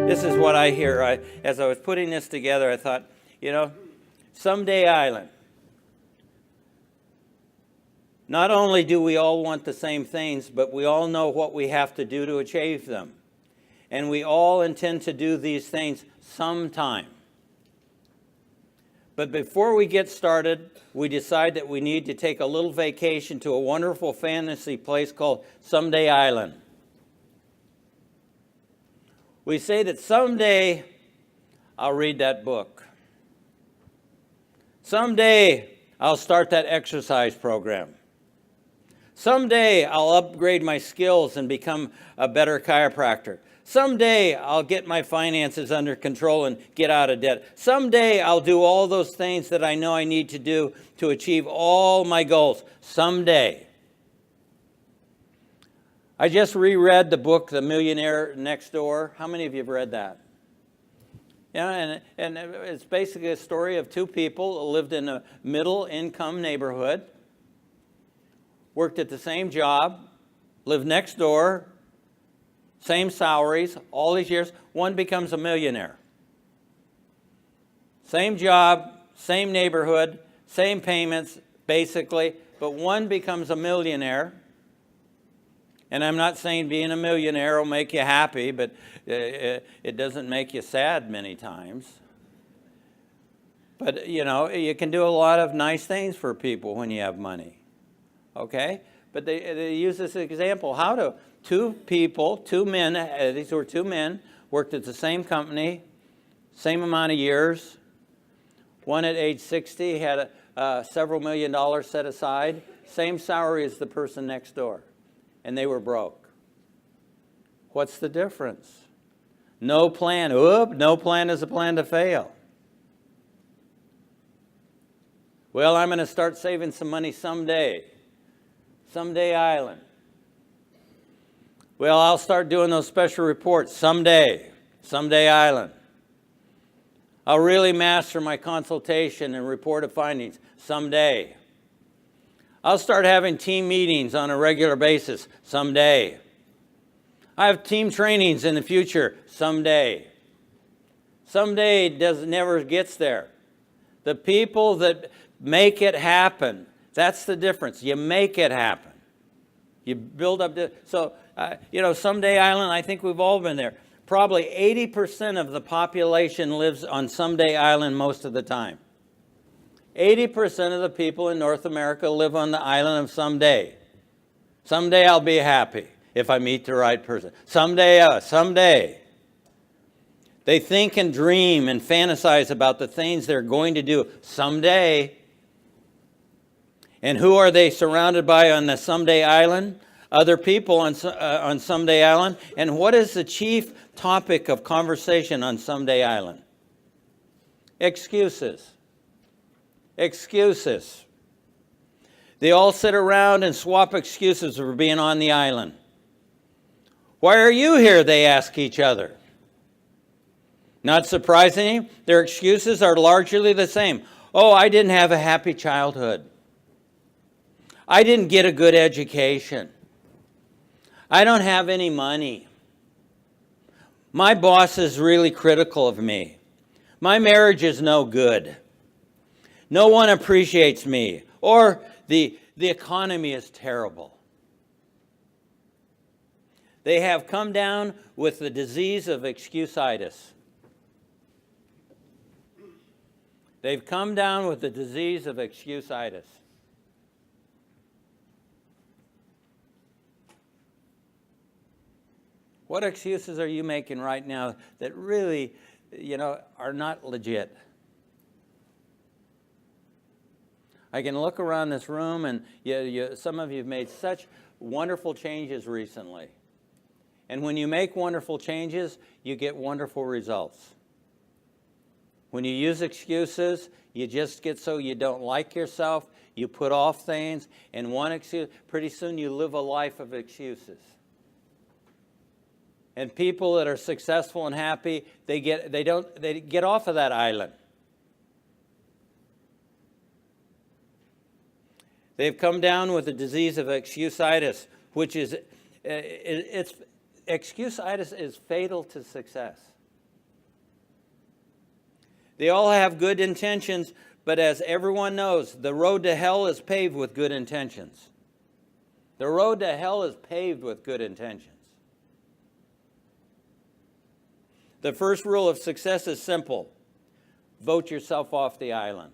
This is what I hear. As I was putting this together, I thought, Someday Island. Not only do we all want the same things, but we all know what we have to do to achieve them. And we all intend to do these things sometime. But before we get started, we decide that we need to take a little vacation to a wonderful fantasy place called Someday Island. We say that someday I'll read that book. Someday I'll start that exercise program. Someday I'll upgrade my skills and become a better chiropractor. Someday I'll get my finances under control and get out of debt. Someday I'll do all those things that I know I need to do to achieve all my goals. Someday. I just reread the book, The Millionaire Next Door. How many of you have read that? Yeah, and it's basically a story of two people who lived in a middle-income neighborhood, worked at the same job, lived next door, same salaries, all these years. One becomes a millionaire. Same job, same neighborhood, same payments, basically, but one becomes a millionaire. And I'm not saying being a millionaire will make you happy, but it doesn't make you sad many times. But, you can do a lot of nice things for people when you have money. Okay? But they use this example. How do two men, these were two men, worked at the same company, same amount of years. One at age 60 had several $1 million set aside, same salary as the person next door. And they were broke. What's the difference? No plan. No plan is a plan to fail. Well, I'm going to start saving some money someday. Someday Island. Well, I'll start doing those special reports someday. Someday Island. I'll really master my consultation and report of findings someday. I'll start having team meetings on a regular basis someday. I have team trainings in the future someday. Someday never gets there. The people that make it happen, that's the difference. You make it happen. You build up Someday Island, I think we've all been there. Probably 80% of the population lives on Someday Island most of the time. 80% of the people in North America live on the island of someday. Someday I'll be happy if I meet the right person. Someday. They think and dream and fantasize about the things they're going to do someday. And who are they surrounded by on the Someday Island? Other people on Someday Island. And what is the chief topic of conversation on Someday Island? Excuses. Excuses. They all sit around and swap excuses for being on the island. Why are you here? They ask each other. Not surprisingly, their excuses are largely the same. Oh, I didn't have a happy childhood. I didn't get a good education. I don't have any money. My boss is really critical of me. My marriage is no good. No one appreciates me. Or the economy is terrible. They have come down with the disease of excusitis. They've come down with the disease of excusitis. What excuses are you making right now that really, are not legit? I can look around this room and some of you have made such wonderful changes recently. And when you make wonderful changes, you get wonderful results. When you use excuses, you just get so you don't like yourself, you put off things, and one excuse, pretty soon you live a life of excuses. And people that are successful and happy, they get off of that island. They've come down with the disease of excusitis, which is Excuse-itis is fatal to success. They all have good intentions, but as everyone knows, the road to hell is paved with good intentions. The road to hell is paved with good intentions. The first rule of success is simple. Vote yourself off the island.